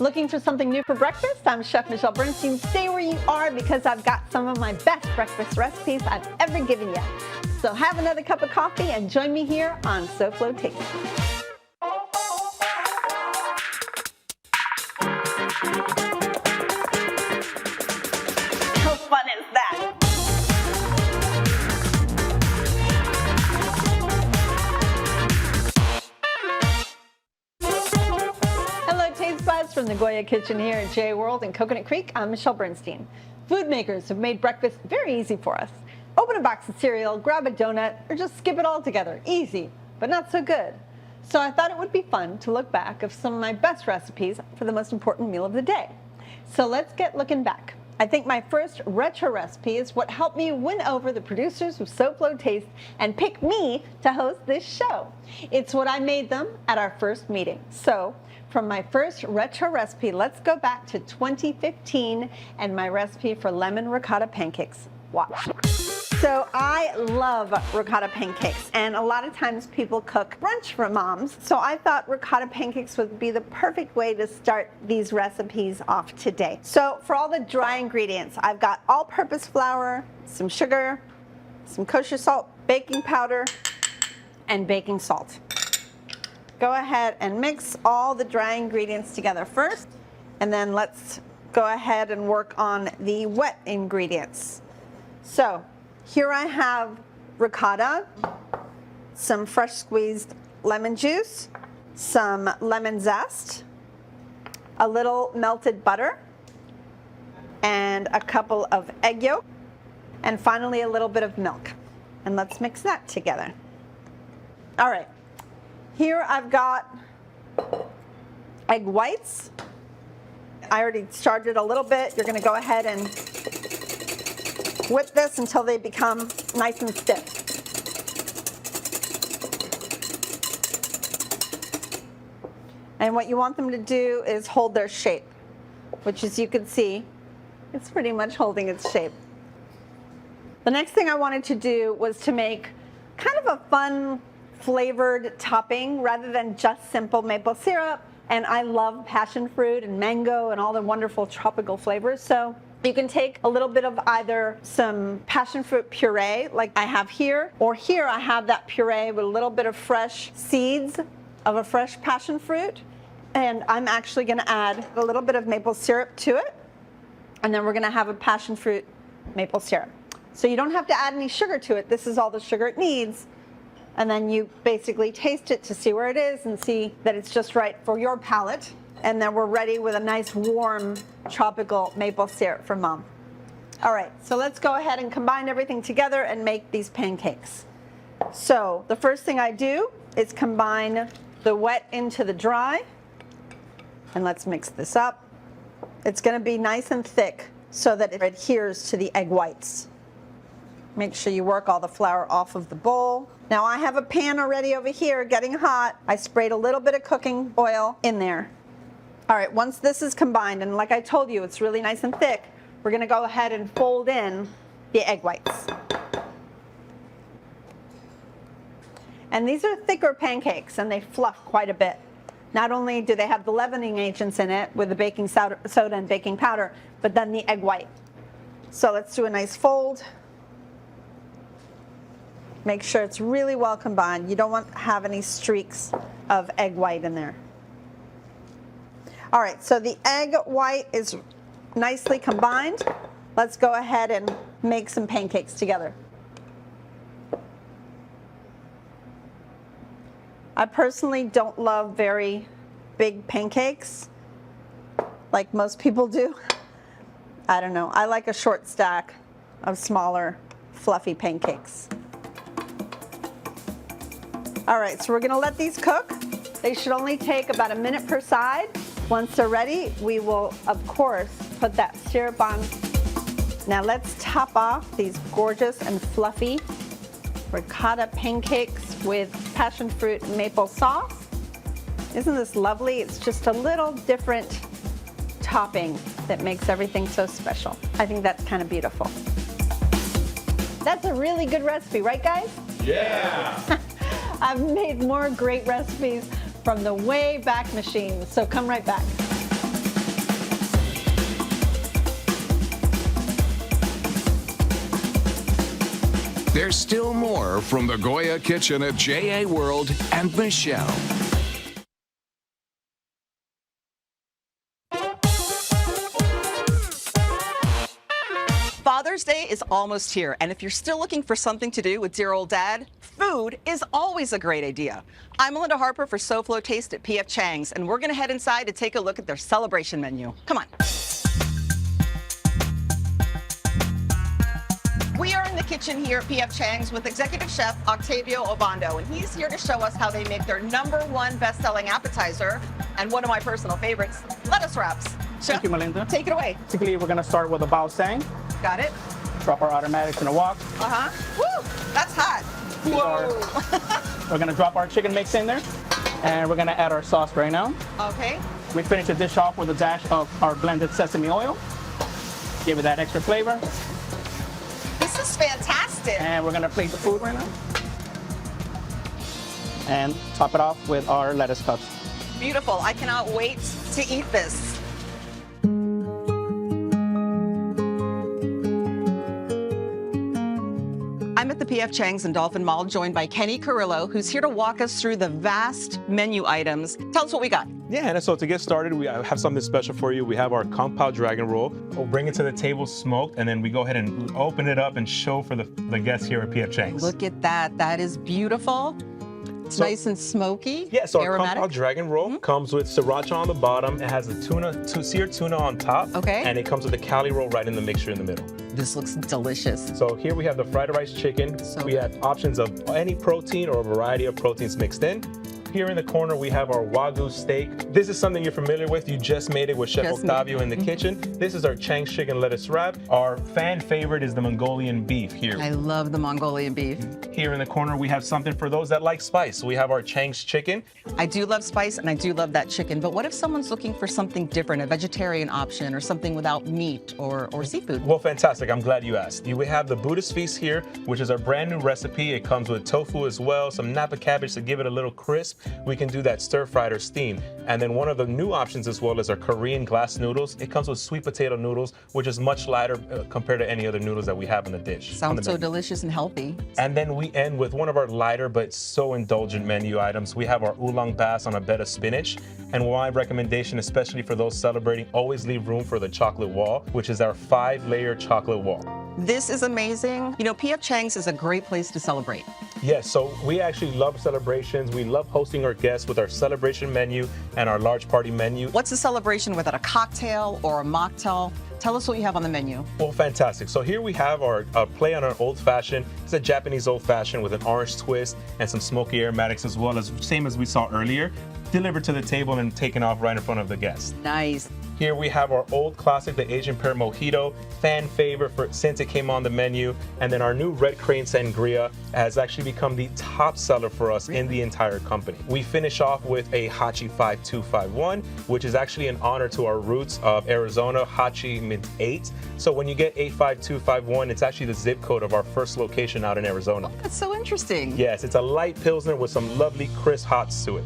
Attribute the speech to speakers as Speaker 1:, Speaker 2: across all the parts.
Speaker 1: Looking for something new for breakfast? I'm Chef Michelle Bernstein. Stay where you are because I've got some of my best breakfast recipes I've ever given you. So have another cup of coffee and join me here on SoFlo Taste. How fun is that? Taste buds from the Goya Kitchen here at J World in Coconut Creek. I'm Michelle Bernstein. Food makers have made breakfast very easy for us. Open a box of cereal, grab a donut, or just skip it all together. Easy, but not so good. So I thought it would be fun to look back of some of my best recipes for the most important meal of the day. So let's get looking back. I think my first retro recipe is what helped me win over the producers of SoFlo Taste and pick me to host this show. It's what I made them at our first meeting. So from my first retro recipe, let's go back to 2015 and my recipe for lemon ricotta pancakes. Watch. So I love ricotta pancakes, and a lot of times people cook brunch for moms. So I thought ricotta pancakes would be the perfect way to start these recipes off today. So for all the dry ingredients, I've got all-purpose flour, some sugar, some kosher salt, baking powder, and baking salt. Go ahead and mix all the dry ingredients together first, and then let's go ahead and work on the wet ingredients. So here I have ricotta, some fresh squeezed lemon juice, some lemon zest, a little melted butter, and a couple of egg yolks, and finally a little bit of milk. And let's mix that together. All right. Here I've got egg whites. I already started a little bit. You're going to go ahead and whip this until they become nice and stiff. And what you want them to do is hold their shape, which, as you can see, it's pretty much holding its shape. The next thing I wanted to do was to make kind of a fun flavored topping rather than just simple maple syrup. And I love passion fruit and mango and all the wonderful tropical flavors. So you can take a little bit of either some passion fruit puree like I have here, or here I have that puree with a little bit of fresh seeds of a fresh passion fruit. And I'm actually going to add a little bit of maple syrup to it. And then we're going to have a passion fruit maple syrup. So you don't have to add any sugar to it. This is all the sugar it needs. And then you basically taste it to see where it is and see that it's just right for your palate. And then we're ready with a nice warm tropical maple syrup for mom. All right, so let's go ahead and combine everything together and make these pancakes. So the first thing I do is combine the wet into the dry. And let's mix this up. It's going to be nice and thick so that it adheres to the egg whites. Make sure you work all the flour off of the bowl. Now I have a pan already over here getting hot. I sprayed a little bit of cooking oil in there. All right, once this is combined, and like I told you, it's really nice and thick, we're going to go ahead and fold in the egg whites. And these are thicker pancakes, and they fluff quite a bit. Not only do they have the leavening agents in it with the baking soda and baking powder, but then the egg white. So let's do a nice fold. Make sure it's really well combined. You don't want to have any streaks of egg white in there. All right, so the egg white is nicely combined. Let's go ahead and make some pancakes together. I personally don't love very big pancakes like most people do. I don't know. I like a short stack of smaller, fluffy pancakes. All right, so we're going to let these cook. They should only take about a minute per side. Once they're ready, we will, of course, put that syrup on. Now let's top off these gorgeous and fluffy ricotta pancakes with passion fruit maple sauce. Isn't this lovely? It's just a little different topping that makes everything so special. I think that's kind of beautiful. That's a really good recipe, right guys?
Speaker 2: Yeah!
Speaker 1: I've made more great recipes from the way back machine, so come right back.
Speaker 2: There's still more from the Goya Kitchen at J.A. World and Michelle.
Speaker 3: Father's Day is almost here, and if you're still looking for something to do with dear old dad, food is always a great idea. I'm Melinda Harper for SoFlo Taste at P.F. Chang's, and we're going to head inside to take a look at their celebration menu. Come on. We are in the kitchen here at P.F. Chang's with Executive Chef Octavio Obando, and he's here to show us how they make their #1 best-selling appetizer, and one of my personal favorites, lettuce wraps. Chef,
Speaker 4: thank you, Melinda.
Speaker 3: Take it away.
Speaker 4: Typically, we're going to start with a bao sang.
Speaker 3: Got it.
Speaker 4: Drop our automatics in a wok.
Speaker 3: Woo! That's hot.
Speaker 4: We're going to drop our chicken mix in there, and we're going to add our sauce right now.
Speaker 3: Okay.
Speaker 4: We finish the dish off with a dash of our blended sesame oil. Give it that extra flavor.
Speaker 3: This is fantastic.
Speaker 4: And we're going to plate the food right now. And top it off with our lettuce cups.
Speaker 3: Beautiful. I cannot wait to eat this. I'm at the P.F. Chang's in Dolphin Mall, joined by Kenny Carrillo, who's here to walk us through the vast menu items. Tell us what we got.
Speaker 5: Yeah, and so to get started, we have something special for you. We have our Kung Pao Dragon Roll. We'll bring it to the table smoked, and then we go ahead and open it up and show for the guests here at P.F. Chang's.
Speaker 3: Look at that. That is beautiful. It's nice and smoky.
Speaker 5: Yeah, so
Speaker 3: aromatic.
Speaker 5: our Kung Pao Dragon Roll comes with sriracha on the bottom. It has a seared tuna on top.
Speaker 3: Okay.
Speaker 5: And it comes with a Cali roll right in the mixture in the middle.
Speaker 3: This looks delicious.
Speaker 5: So here we have the fried rice chicken. We have options of any protein or a variety of proteins mixed in. Here in the corner, we have our Wagyu steak. This is something you're familiar with. You just made it with Chef Octavio in the kitchen. This is our Chang's chicken lettuce wrap. Our fan favorite is the Mongolian beef here.
Speaker 3: I love the Mongolian beef.
Speaker 5: Here in the corner, we have something for those that like spice. We have our Chang's chicken.
Speaker 3: I do love spice, and I do love that chicken, but what if someone's looking for something different, a vegetarian option, or something without meat or seafood?
Speaker 5: Well, fantastic. I'm glad you asked. We have the Buddhist feast here, which is our brand new recipe. It comes with tofu as well, some Napa cabbage to give it a little crisp. We can do that stir-fried or steamed. And then one of the new options as well is our Korean glass noodles. It comes with sweet potato noodles, which is much lighter compared to any other noodles that we have in the dish.
Speaker 3: Sounds so delicious and healthy.
Speaker 5: And then we end with one of our lighter but so indulgent menu items. We have our oolong bass on a bed of spinach. And my recommendation, especially for those celebrating, always leave room for the chocolate wall, which is our 5-layer chocolate wall.
Speaker 3: This is amazing. You know, P.F. Chang's is a great place to celebrate.
Speaker 5: Yes, so we actually love celebrations. We love hosting our guests with our celebration menu and our large party menu.
Speaker 3: What's a celebration without a cocktail or a mocktail? Tell us what you have on the menu.
Speaker 5: Well, fantastic. So here we have our play on our old fashioned. It's a Japanese old fashioned with an orange twist and some smoky aromatics as well, as same as we saw earlier, delivered to the table and taken off right in front of the guests.
Speaker 3: Nice.
Speaker 5: Here we have our old classic, the Asian pear mojito, fan favorite since it came on the menu. And then our new red crane sangria has actually become the top seller for us in the entire company. We finish off with a Hachi 5251, which is actually an honor to our roots of Arizona. Hachi means 8. So when you get 85251, it's actually the zip code of our first location out in Arizona.
Speaker 3: That's so interesting.
Speaker 5: Yes, it's a light Pilsner with some lovely crisp hots to it.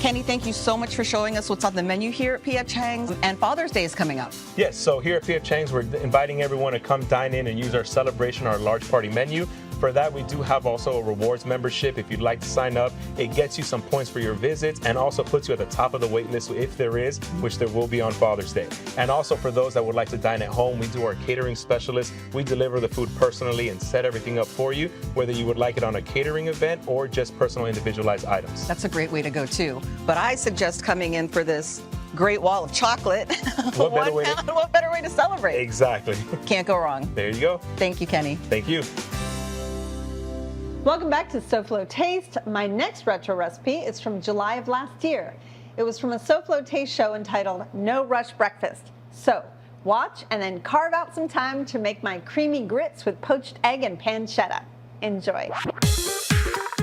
Speaker 3: Kenny, thank you so much for showing us what's on the menu here at P.F. Chang's, and Father's Day is coming up.
Speaker 5: Yes, so here at P.F. Chang's, we're inviting everyone to come dine in and use our celebration, our large party menu. For that, we do have also a rewards membership. If you'd like to sign up, it gets you some points for your visits and also puts you at the top of the wait list if there is, which there will be on Father's Day. And also for those that would like to dine at home, we do our catering specialist. We deliver the food personally and set everything up for you, whether you would like it on a catering event or just personal individualized items.
Speaker 3: That's a great way to go too. But I suggest coming in for this great wall of chocolate.
Speaker 5: What
Speaker 3: better way to celebrate?
Speaker 5: Exactly.
Speaker 3: Can't go wrong.
Speaker 5: There you go.
Speaker 3: Thank you, Kenny.
Speaker 5: Thank you.
Speaker 1: Welcome back to SoFlo Taste. My next retro recipe is from July of last year. It was from a SoFlo Taste show entitled No Rush Breakfast. So watch and then carve out some time to make my creamy grits with poached egg and pancetta. Enjoy.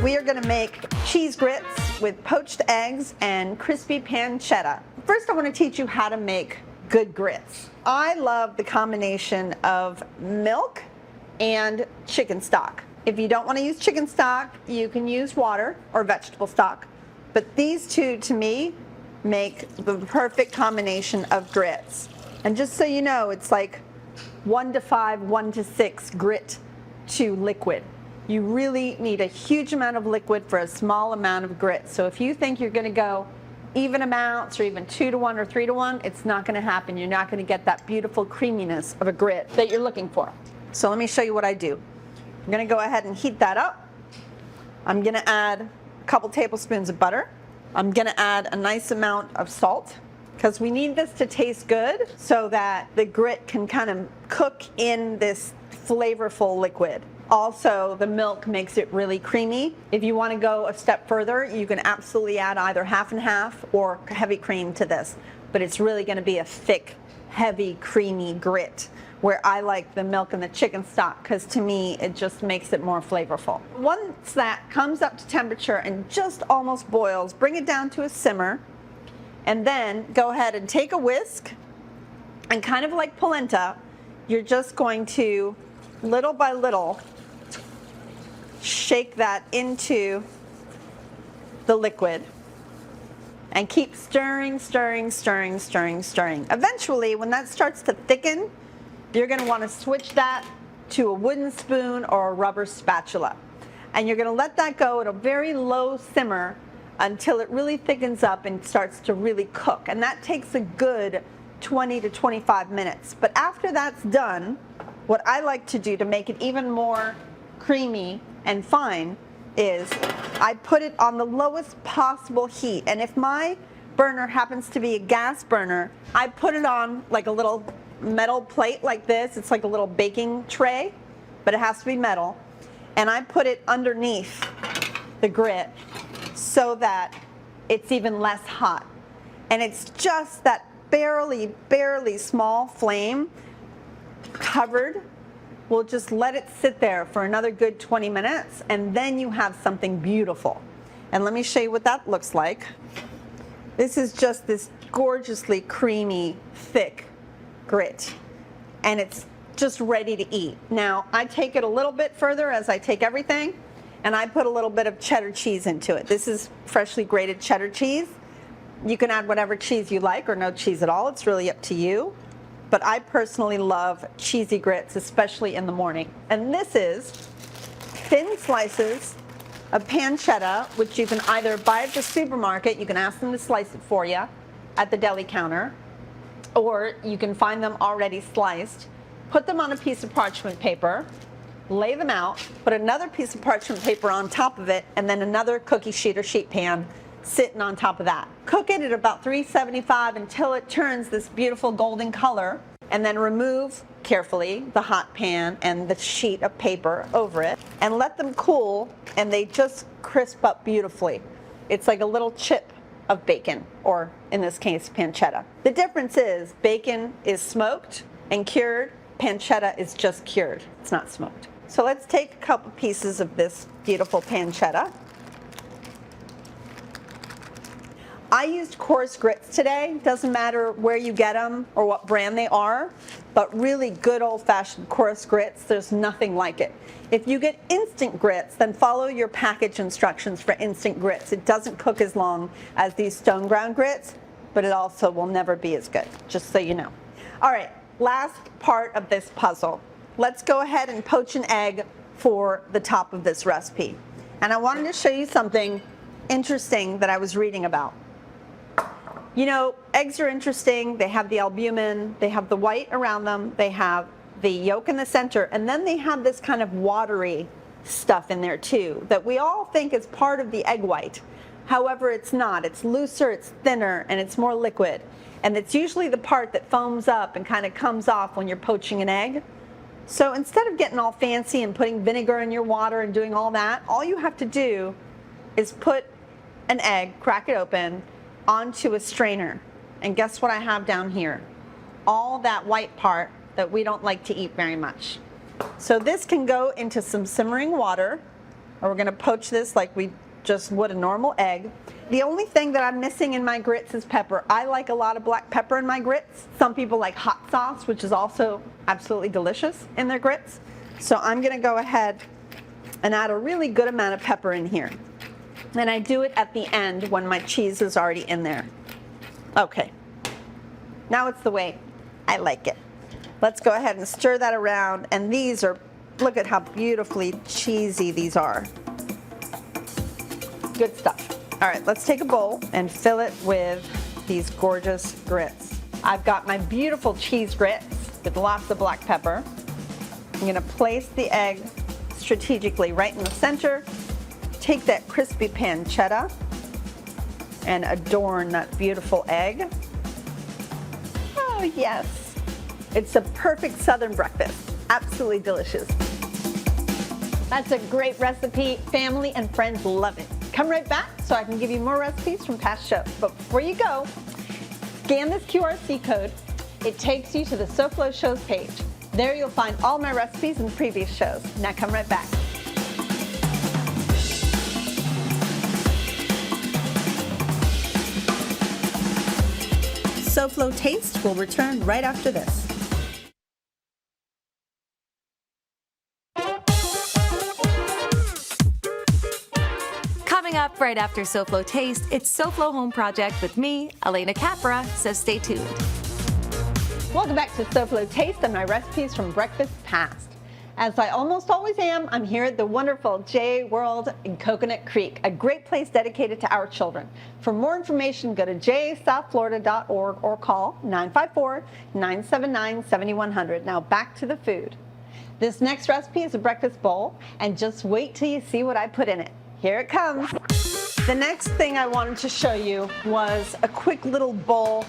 Speaker 1: We are going to make cheese grits with poached eggs and crispy pancetta. First, I want to teach you how to make good grits. I love the combination of milk and chicken stock. If you don't want to use chicken stock, you can use water or vegetable stock. But these two, to me, make the perfect combination of grits. And just so you know, it's like 1 to 5, 1 to 6 grit to liquid. You really need a huge amount of liquid for a small amount of grit. So if you think you're going to go even amounts or even 2 to 1 or 3 to 1, it's not going to happen. You're not going to get that beautiful creaminess of a grit that you're looking for. So let me show you what I do. I'm going to go ahead and heat that up. I'm going to add a couple tablespoons of butter. I'm going to add a nice amount of salt because we need this to taste good so that the grit can kind of cook in this flavorful liquid. Also, the milk makes it really creamy. If you want to go a step further, you can absolutely add either half and half or heavy cream to this. But it's really going to be a thick, heavy, creamy grit, where I like the milk and the chicken stock because to me it just makes it more flavorful. Once that comes up to temperature and just almost boils, bring it down to a simmer and then go ahead and take a whisk and kind of like polenta, you're just going to little by little shake that into the liquid and keep stirring, stirring, stirring, stirring, stirring. Eventually, when that starts to thicken, you're going to want to switch that to a wooden spoon or a rubber spatula. And you're going to let that go at a very low simmer until it really thickens up and starts to really cook. And that takes a good 20 to 25 minutes. But after that's done, what I like to do to make it even more creamy and fine is I put it on the lowest possible heat. And if my burner happens to be a gas burner, I put it on like a little metal plate like this. It's like a little baking tray, but it has to be metal. And I put it underneath the grit so that it's even less hot. And it's just that barely, barely small flame covered. We'll just let it sit there for another good 20 minutes and then you have something beautiful. And let me show you what that looks like. This is just this gorgeously creamy, thick grit. And it's just ready to eat. Now, I take it a little bit further as I take everything and I put a little bit of cheddar cheese into it. This is freshly grated cheddar cheese. You can add whatever cheese you like or no cheese at all. It's really up to you. But I personally love cheesy grits, especially in the morning. And this is thin slices of pancetta, which you can either buy at the supermarket, you can ask them to slice it for you at the deli counter, or you can find them already sliced. Put them on a piece of parchment paper, lay them out, put another piece of parchment paper on top of it, and then another cookie sheet or sheet pan sitting on top of that. Cook it at about 375 until it turns this beautiful golden color, and then remove carefully the hot pan and the sheet of paper over it and let them cool, and they just crisp up beautifully. It's like a little chip of bacon, or in this case, pancetta. The difference is bacon is smoked and cured, pancetta is just cured. It's not smoked. So let's take a couple pieces of this beautiful pancetta. I used coarse grits today. Doesn't matter where you get them or what brand they are, but really good old-fashioned coarse grits, there's nothing like it. If you get instant grits, then follow your package instructions for instant grits. It doesn't cook as long as these stone ground grits, but it also will never be as good, just so you know. All right, last part of this puzzle. Let's go ahead and poach an egg for the top of this recipe. And I wanted to show you something interesting that I was reading about. You know, eggs are interesting. They have the albumin, they have the white around them, they have the yolk in the center, and then they have this kind of watery stuff in there too that we all think is part of the egg white. However, it's not. It's looser, it's thinner, and it's more liquid. And it's usually the part that foams up and kind of comes off when you're poaching an egg. So instead of getting all fancy and putting vinegar in your water and doing all that, all you have to do is put an egg, crack it open, onto a strainer. And guess what I have down here? All that white part that we don't like to eat very much. So this can go into some simmering water, or we're going to poach this like we just would a normal egg. The only thing that I'm missing in my grits is pepper. I like a lot of black pepper in my grits. Some people like hot sauce, which is also absolutely delicious in their grits. So I'm going to go ahead and add a really good amount of pepper in here. And I do it at the end when my cheese is already in there. Okay, now it's the way I like it. Let's go ahead and stir that around, and these are look at how beautifully cheesy these are. Good stuff. All right, let's take a bowl and fill it with these gorgeous grits. I've got my beautiful cheese grits with lots of black pepper. I'm gonna place the egg strategically right in the center, take that crispy pancetta, and adorn that beautiful egg. Oh yes, it's a perfect Southern breakfast. Absolutely delicious. That's a great recipe. Family and friends love it. Come right back so I can give you more recipes from past shows. But before you go, scan this QRC code. It takes you to the SoFlo Shows page. There you'll find all my recipes and previous shows. Now come right back. SoFlo Taste will return right after this.
Speaker 6: Coming up right after SoFlo Taste, it's SoFlo Home Project with me, Elena Capra, so stay tuned.
Speaker 1: Welcome back to SoFlo Taste and my recipes from breakfast past. As I almost always am, I'm here at the wonderful JA World in Coconut Creek, a great place dedicated to our children. For more information, go to jasouthflorida.org or call 954-979-7100. Now back to the food. This next recipe is a breakfast bowl, and just wait till you see what I put in it. Here it comes. The next thing I wanted to show you was a quick little bowl.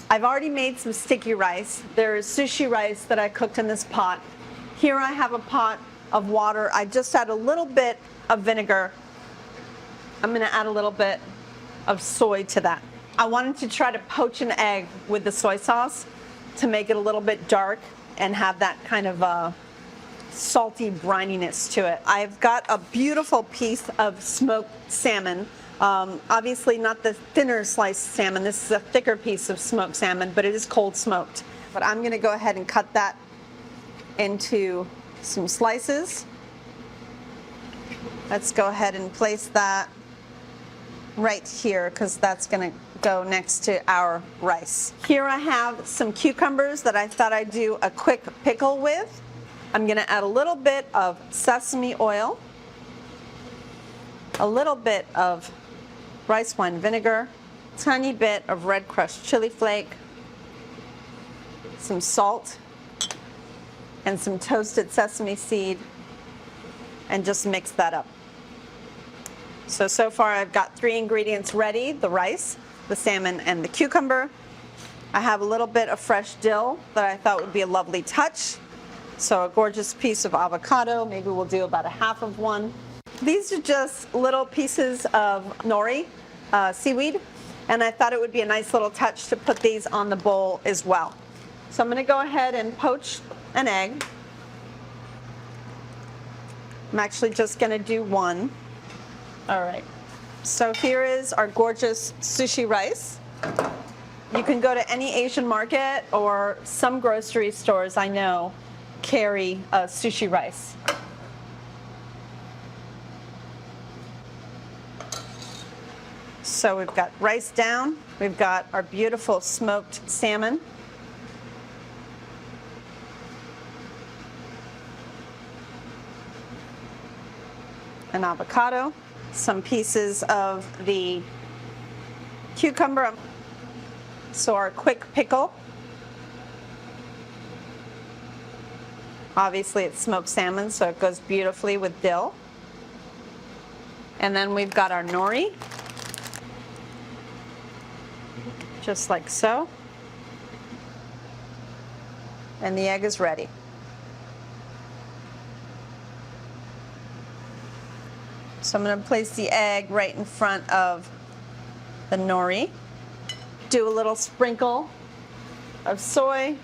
Speaker 1: I've already made some sticky rice. There is sushi rice that I cooked in this pot. Here I have a pot of water. I just add a little bit of vinegar. I'm gonna add a little bit of soy to that. I wanted to try to poach an egg with the soy sauce to make it a little bit dark and have that kind of salty brininess to it. I've got a beautiful piece of smoked salmon. Obviously not the thinner sliced salmon. This is a thicker piece of smoked salmon, but it is cold smoked. But I'm gonna go ahead and cut that into some slices. Let's go ahead and place that right here because that's going to go next to our rice. Here I have some cucumbers that I thought I'd do a quick pickle with. I'm going to add a little bit of sesame oil, a little bit of rice wine vinegar, a tiny bit of red crushed chili flake, some salt, and some toasted sesame seed, and just mix that up. So far I've got 3 ingredients ready: the rice, the salmon, and the cucumber. I have a little bit of fresh dill that I thought would be a lovely touch. So a gorgeous piece of avocado, maybe we'll do about a half of one. These are just little pieces of nori, seaweed, and I thought it would be a nice little touch to put these on the bowl as well. So I'm going to go ahead and poach an egg. I'm actually just going to do one. All right. So here is our gorgeous sushi rice. You can go to any Asian market, or some grocery stores I know carry sushi rice. So we've got rice down. We've got our beautiful smoked salmon. An avocado, some pieces of the cucumber, so our quick pickle. Obviously it's smoked salmon, so it goes beautifully with dill. And then we've got our nori, just like so. And the egg is ready. So I'm going to place the egg right in front of the nori. Do a little sprinkle of soy.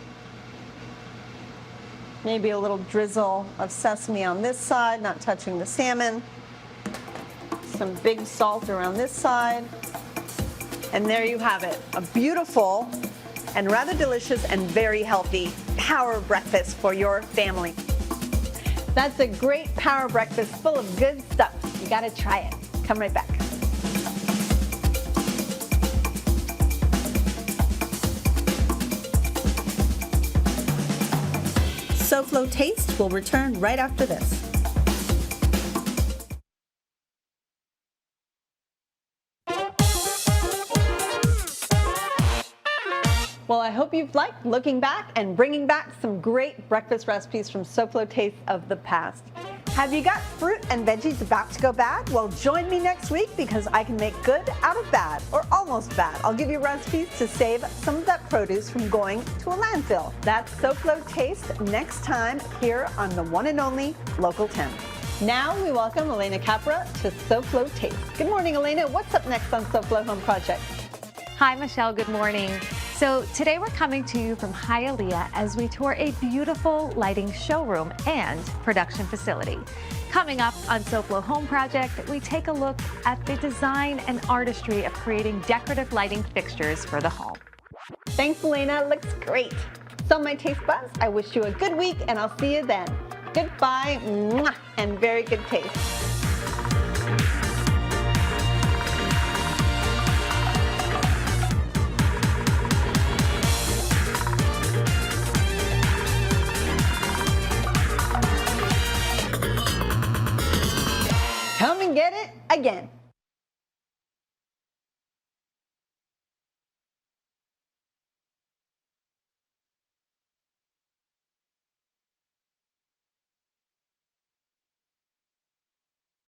Speaker 1: Maybe a little drizzle of sesame on this side, not touching the salmon. Some big salt around this side. And there you have it, a beautiful and rather delicious and very healthy power breakfast for your family. That's a great power breakfast full of good stuff. You gotta try it. Come right back. SoFlo Taste will return right after this. Well, I hope you've liked looking back and bringing back some great breakfast recipes from SoFlo Taste of the past. Have you got fruit and veggies about to go bad? Well, join me next week because I can make good out of bad, or almost bad. I'll give you recipes to save some of that produce from going to a landfill. That's SoFlo Taste next time here on the one and only Local 10. Now we welcome Elena Capra to SoFlo Taste. Good morning, Elena. What's up next on SoFlo Home Project?
Speaker 6: Hi, Michelle. Good morning. So today we're coming to you from Hialeah as we tour a beautiful lighting showroom and production facility. Coming up on SoFlo Home Project, we take a look at the design and artistry of creating decorative lighting fixtures for the home.
Speaker 1: Thanks, Elena. Looks great. So, my taste buds, I wish you a good week, and I'll see you then. Goodbye, mwah, and very good taste. Come and get it again.